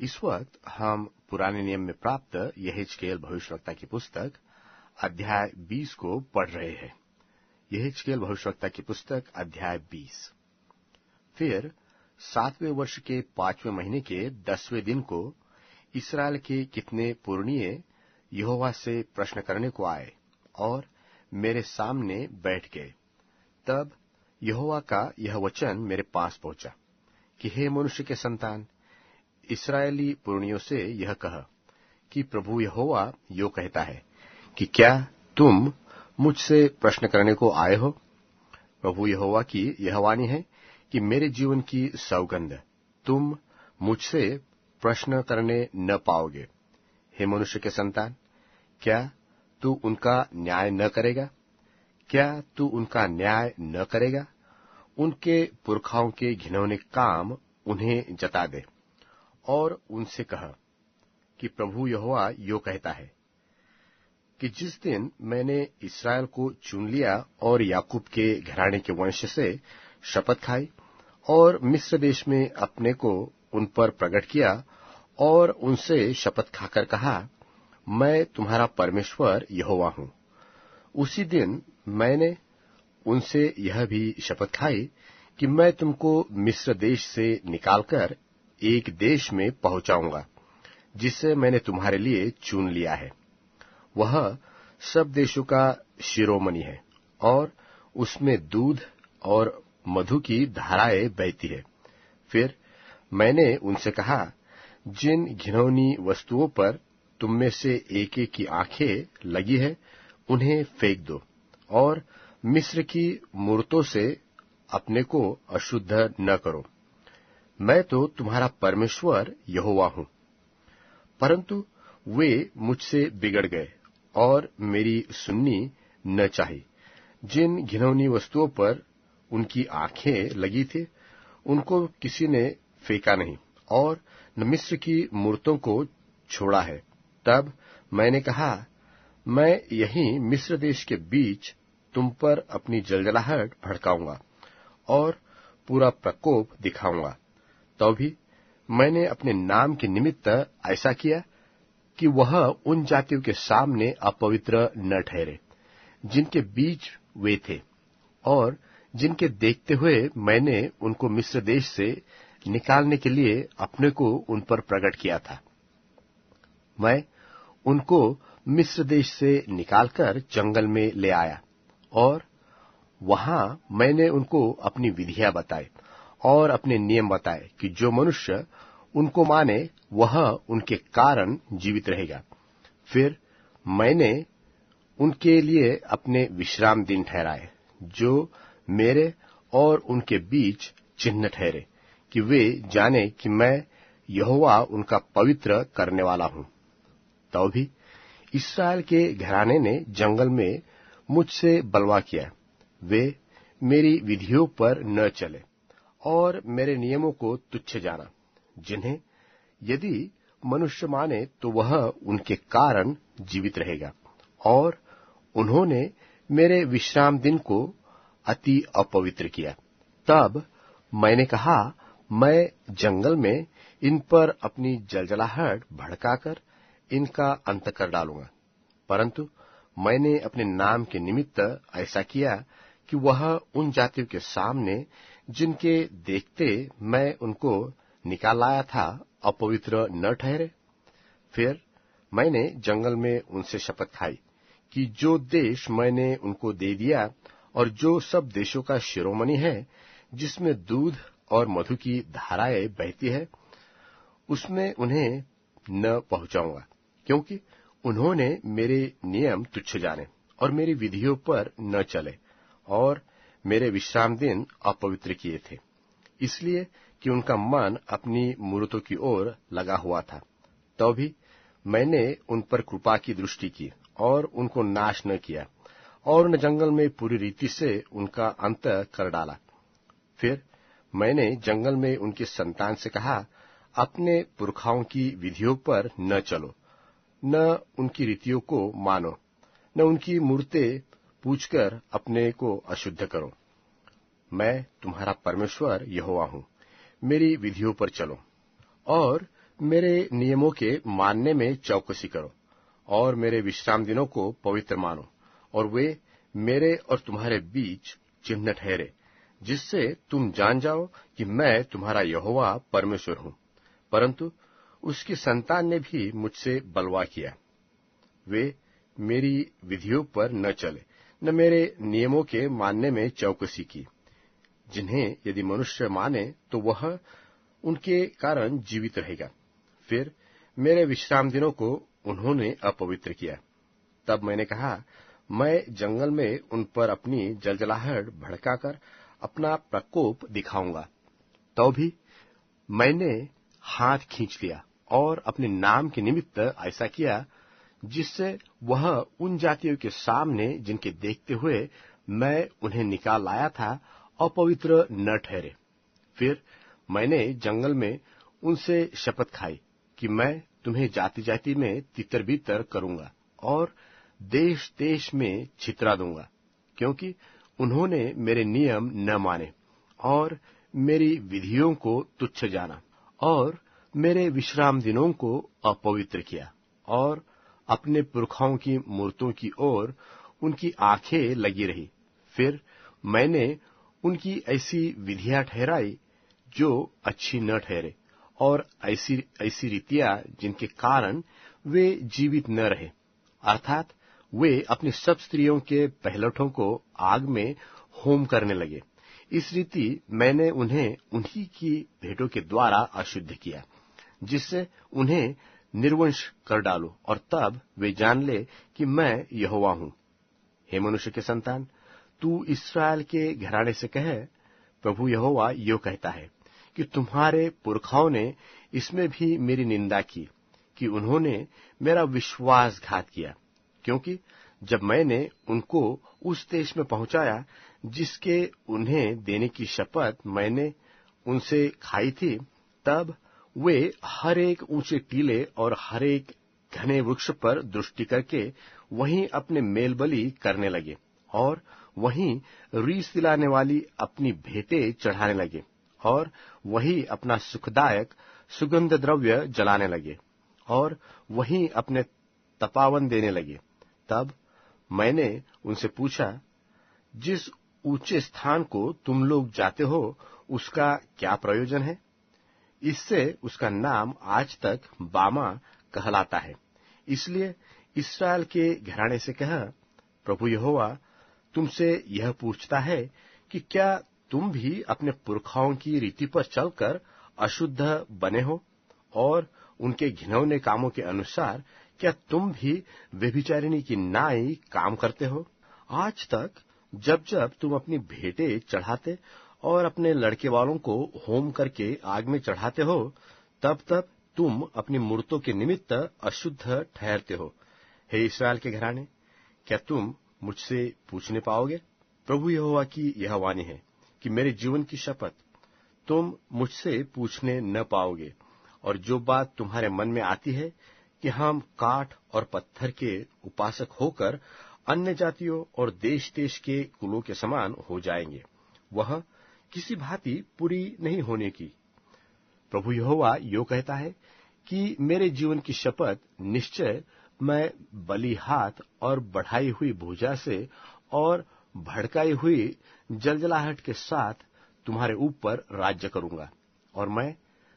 इस वक्त हम पुराने नियम में प्राप्त यहेजकेल भविष्यवक्ता की पुस्तक अध्याय 20 को पढ़ रहे हैं। यहेजकेल भविष्यवक्ता की पुस्तक अध्याय 20। फिर 7वें वर्ष के 5वें महीने के 10वें दिन को इस्राएल के कितने पुरनिये यहोवा से प्रश्न करने को आए और मेरे सामने बैठ गए। तब यहोवा का यह वचन मेरे पास पहुंचा कि हे मनुष्य के संतान, इस्राएली पुरनियों से यह कह कि प्रभु यहोवा यो कहता है कि क्या तुम मुझसे प्रश्न करने को आए हो? प्रभु यहोवा की यह वाणी है कि मेरे जीवन की सौगंध, तुम मुझसे प्रश्न करने न पाओगे। हे मनुष्य के संतान, क्या तू उनका न्याय न करेगा? क्या तू उनका न्याय न करेगा? उनके पुरखाओं के घिनौने काम उन्हें जता दे और उनसे कह कि प्रभु यहोवा यो कहता है कि जिस दिन मैंने इस्राएल को चुन लिया और याकूब के घराने के वंश से शपथ खाई और मिस्र देश में अपने को उन पर प्रकट किया और उनसे शपथ खाकर कहा, मैं तुम्हारा परमेश्वर यहोवा हूं, उसी दिन मैंने उनसे यह भी शपथ खाई कि मैं तुमको मिस्र देश से निकालकर एक देश में पहुंचाऊंगा जिसे मैंने तुम्हारे लिए चुन लिया है। वह सब देशों का शिरोमणि है और उसमें दूध और मधु की धाराएं बहती है। फिर मैंने उनसे कहा, जिन घिनौनी वस्तुओं पर तुम में से एक एक की आंखें लगी है उन्हें फेंक दो और मिस्र की मूरतों से अपने को अशुद्ध न करो। मैं तो तुम्हारा परमेश्वर यहोवा हूं। परंतु वे मुझसे बिगड़ गए और मेरी सुननी न चाही। जिन घिनौनी वस्तुओं पर उनकी आंखें लगी थी उनको किसी ने फेंका नहीं और न मिस्र की मूर्तों को छोड़ा है। तब मैंने कहा, मैं यहीं मिस्र देश के बीच तुम पर अपनी जलजलाहट भड़काऊंगा और पूरा प्रकोप दिखाऊंगा। तो भी मैंने अपने नाम के निमित्त ऐसा किया कि वह उन जातियों के सामने अपवित्र न ठहरे जिनके बीच वे थे और जिनके देखते हुए मैंने उनको मिस्र देश से निकालने के लिए अपने को उन पर प्रकट किया था। मैं उनको मिस्र देश से निकालकर जंगल में ले आया और वहां मैंने उनको अपनी विधियां बताई और अपने नियम बताए कि जो मनुष्य उनको माने वह उनके कारण जीवित रहेगा। फिर मैंने उनके लिए अपने विश्राम दिन ठहराए जो मेरे और उनके बीच चिन्ह ठहरे कि वे जाने कि मैं यहोवा उनका पवित्र करने वाला हूं। तो भी इस्राएल के घराने ने जंगल में मुझसे बलवा किया। वे मेरी विधियों पर न चले और मेरे नियमों को तुच्छ जाना, जिन्हें यदि मनुष्य माने तो वह उनके कारण जीवित रहेगा। और उन्होंने मेरे विश्राम दिन को अति अपवित्र किया। तब मैंने कहा, मैं जंगल में इन पर अपनी जलजलाहट भड़काकर इनका अंत कर डालूंगा। परंतु मैंने अपने नाम के निमित्त ऐसा किया कि वह उन जातियों के सामने जिनके देखते मैं उनको निकाल लाया था अपवित्र न ठहरे। फिर मैंने जंगल में उनसे शपथ खाई कि जो देश मैंने उनको दे दिया और जो सब देशों का शिरोमणि है जिसमें दूध और मधु की धाराएं बहती है, उसमें उन्हें न पहुंचाऊंगा, क्योंकि उन्होंने मेरे नियम तुच्छ जाने और मेरी विधियों पर न चले और मेरे विश्राम दिन अपवित्र किए थे, इसलिए कि उनका मन अपनी मूरतों की ओर लगा हुआ था। तो भी मैंने उन पर कृपा की दृष्टि की और उनको नाश न किया और न जंगल में पूरी रीति से उनका अंत कर डाला। फिर मैंने जंगल में उनकी संतान से कहा, अपने पुरखाओं की विधियों पर न चलो, न उनकी रीतियों को मानो, न उनकी मूर्तें पूछकर अपने को अशुद्ध करो। मैं तुम्हारा परमेश्वर यहोवा हूं, मेरी विधियों पर चलो। और मेरे नियमों के मानने में चौकसी करो और मेरे विश्राम दिनों को पवित्र मानो, और वे मेरे और तुम्हारे बीच चिन्ह ठहरे, जिससे तुम जान जाओ कि मैं तुम्हारा यहोवा परमेश्वर हूं। परंतु उसकी संतान ने भी मुझसे बलवा किया। वे मेरी विधियों पर न चले, न मेरे नियमों के मानने में चौकसी की, जिन्हें यदि मनुष्य माने तो वह उनके कारण जीवित रहेगा। फिर मेरे विश्राम दिनों को उन्होंने अपवित्र किया। तब मैंने कहा, मैं जंगल में उन पर अपनी जलजलाहट भड़काकर अपना प्रकोप दिखाऊंगा। तो भी मैंने हाथ खींच लिया और अपने नाम के निमित्त ऐसा किया, जिससे वह उन जातियों के सामने जिनके देखते हुए मैं उन्हें निकाल लाया था अपवित्र न ठहरे। फिर मैंने जंगल में उनसे शपथ खाई कि मैं तुम्हें जाति जाति में तितर बितर करूंगा और देश देश में छितरा दूंगा, क्योंकि उन्होंने मेरे नियम न माने और मेरी विधियों को तुच्छ जाना और मेरे विश्राम दिनों को अपवित्र किया और अपने पुरखाओं की मूर्तों की ओर उनकी आंखें लगी रही। फिर मैंने उनकी ऐसी विधियां ठहराई जो अच्छी न ठहरे, और ऐसी रीतियां जिनके कारण वे जीवित न रहे, अर्थात वे अपनी सब स्त्रियों के पहलौठों को आग में होम करने लगे। इस रीति मैंने उन्हें उन्हीं की भेंटों के द्वारा अशुद्ध किया, जिससे उन्हें निर्वंश कर डालूं, और तब वे जान ले कि मैं यहोवा हूं। हे मनुष्य के संतान, तू इस्राएल के घराने से कहे, प्रभु यहोवा यो कहता है कि तुम्हारे पुरखाओं ने इसमें भी मेरी निंदा की कि उन्होंने मेरा विश्वासघात किया, क्योंकि जब मैंने उनको उस देश में पहुंचाया जिसके उन्हें देने की शपथ मैंने उनसे खाई थी, तब वे हर एक ऊंचे टीले और हर एक घने वृक्ष पर दृष्टि करके वहीं अपने मेलबलि करने लगे और वहीं रीस दिलाने वाली अपनी भेंटें चढ़ाने लगे और वहीं अपना सुखदायक सुगंध द्रव्य जलाने लगे और वहीं अपने तपावन देने लगे। तब मैंने उनसे पूछा, जिस ऊंचे स्थान को तुम लोग जाते हो उसका क्या प्रयोजन है? इससे उसका नाम आज तक बामा कहलाता है। इसलिए इस्राएल के घराने से कह, प्रभु यहोवा तुमसे यह पूछता है कि क्या तुम भी अपने पुरखाओं की रीति पर चलकर अशुद्ध बने हो, और उनके घिनौने कामों के अनुसार क्या तुम भी व्यभिचारिणी की नाई काम करते हो? आज तक जब जब तुम अपनी भेंटें चढ़ाते और अपने लड़के वालों को होम करके आग में चढ़ाते हो, तब तब तुम अपनी मूर्तों के निमित्त अशुद्ध ठहरते हो। हे इस्राएल के घराने, क्या तुम मुझसे पूछने पाओगे? प्रभु यहोवा की यह वाणी है कि मेरे जीवन की शपथ, तुम मुझसे पूछने न पाओगे। और जो बात तुम्हारे मन में आती है कि हम काठ और पत्थर के उपासक होकर अन्य जातियों और देश देश के कुलों के समान हो जाएंगे, वह किसी भांति पूरी नहीं होने की। प्रभु यहोवा यो कहता है कि मेरे जीवन की शपथ, निश्चय मैं बलि हाथ और बढ़ाई हुई भुजा से और भड़काई हुई जलजलाहट के साथ तुम्हारे ऊपर राज्य करूंगा। और मैं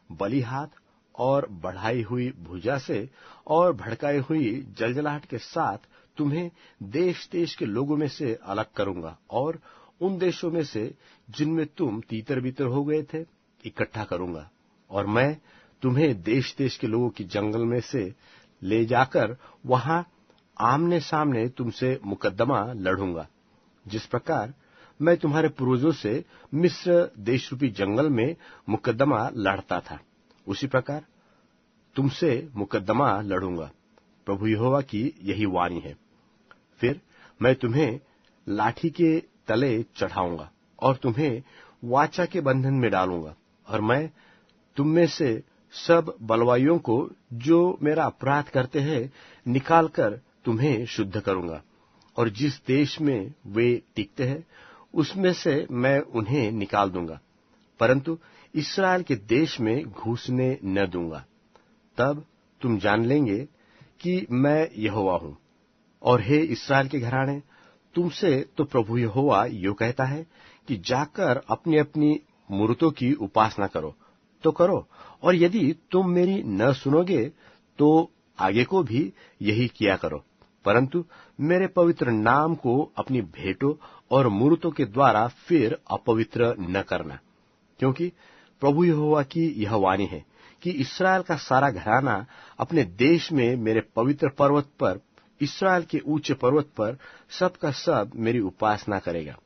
बलि हाथ और बढ़ाई हुई भुजा से और भड़काई हुई जलजलाहट के साथ तुम्हें देश देश के लोगों में से अलग करूंगा और उन देशों में से जिनमें तुम तीतर बीतर हो गए थे इकट्ठा करूंगा। और मैं तुम्हें देश देश के लोगों की जंगल में से ले जाकर वहां आमने सामने तुमसे मुकद्दमा लड़ूंगा। जिस प्रकार मैं तुम्हारे पूर्वजों से मिस्र देश रूपी जंगल में मुकद्दमा लड़ता था, उसी प्रकार तुमसे मुकद्दमा लड़ूंगा। प्रभु यहोवा की यही वाणी है। फिर मैं तुम्हें लाठी के तले चढ़ाऊंगा और तुम्हें वाचा के बंधन में डालूंगा, और मैं तुम में से सब बलवाइयों को जो मेरा अपराध करते हैं निकालकर तुम्हें शुद्ध करूंगा, और जिस देश में वे टिकते हैं उसमें से मैं उन्हें निकाल दूंगा, परंतु इस्राएल के देश में घुसने न दूंगा। तब तुम जान लेंगे कि मैं यहोवा हूं। और हे इस्राएल के घराने, तुमसे तो प्रभु यहोवा यूं कहता है कि जाकर अपनी अपनी मूर्तों की उपासना करो तो करो, और यदि तुम मेरी न सुनोगे तो आगे को भी यही किया करो, परंतु मेरे पवित्र नाम को अपनी भेंटों और मूर्तों के द्वारा फिर अपवित्र न करना। क्योंकि प्रभु यहोवा की यह वाणी है कि इस्राएल का सारा घराना अपने देश में मेरे पवित्र पर्वत पर, इस्राएल के ऊंचे पर्वत पर सब का सब मेरी उपासना करेगा।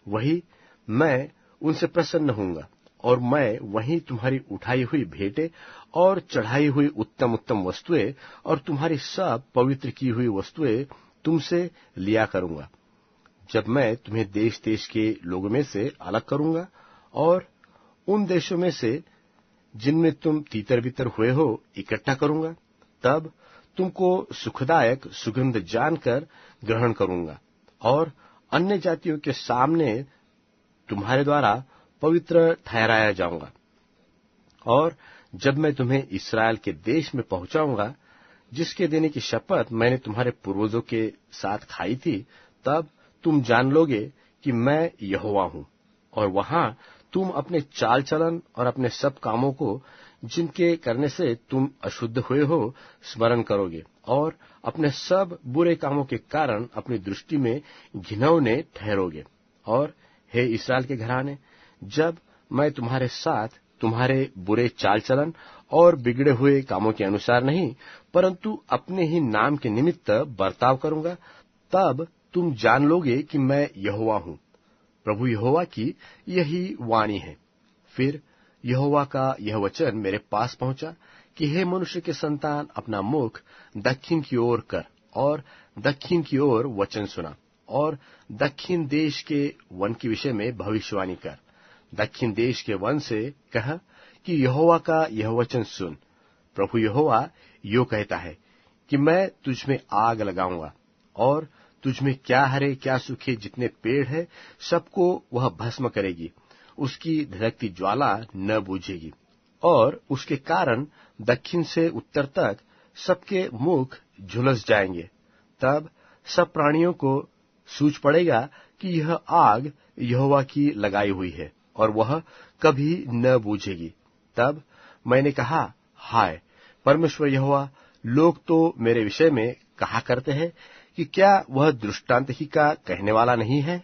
वही मैं उनसे प्रसन्न होऊंगा, और मैं वहीं तुम्हारी उठाई हुई भेंटें और चढ़ाई हुई उत्तम उत्तम वस्तुएं और तुम्हारी सब पवित्र की हुई वस्तुएं तुमसे लिया करूंगा। जब मैं तुम्हें देश देश के लोगों में से अलग करूंगा और उन देशों में से जिनमें तुम तीतर बितर हुए हो इकट्ठा करूंगा, तब तुमको सुखदायक सुगंध जानकर ग्रहण करूंगा और अन्य जातियों के सामने तुम्हारे द्वारा पवित्र ठहराया जाऊंगा। और जब मैं तुम्हें इस्राएल के देश में पहुंचाऊंगा, जिसके देने की शपथ मैंने तुम्हारे पूर्वजों के साथ खाई थी, तब तुम जान लोगे कि मैं यहोवा हूं। और वहां तुम अपने चाल चलन और अपने सब कामों को, जिनके करने से तुम अशुद्ध हुए हो, स्मरण करोगे, और अपने सब बुरे कामों के कारण अपनी दृष्टि में घिनौने ठहरोगे। और हे इस्राएल के घराने, जब मैं तुम्हारे साथ तुम्हारे बुरे चाल चलन और बिगड़े हुए कामों के अनुसार नहीं, परंतु अपने ही नाम के निमित्त बर्ताव करूंगा, तब तुम जान लोगे कि मैं यहोवा हूं। प्रभु यहोवा की यही वाणी है। फिर यहोवा का यह वचन मेरे पास पहुंचा कि हे मनुष्य के संतान, अपना मुख दक्षिण की ओर कर और दक्षिण की ओर वचन सुना और दक्षिण देश के वन के विषय में भविष्यवाणी कर। दक्षिण देश के वन से कह कि यहोवा का यह वचन सुन। प्रभु यहोवा यो कहता है कि मैं तुझमें आग लगाऊंगा और तुझमें क्या हरे क्या सूखे जितने पेड़ है सबको वह भस्म करेगी, उसकी धधकती ज्वाला न बूझेगी। और उसके कारण दक्षिण से उत्तर तक सबके मुख झुलस जाएंगे। तब सब प्राणियों को सूझ पड़ेगा कि यह आग यहोवा की लगाई हुई है और वह कभी न बूझेगी। तब मैंने कहा, हाय परमेश्वर यहोवा, लोग तो मेरे विषय में कहा करते हैं कि क्या वह दृष्टांत ही का कहने वाला नहीं है।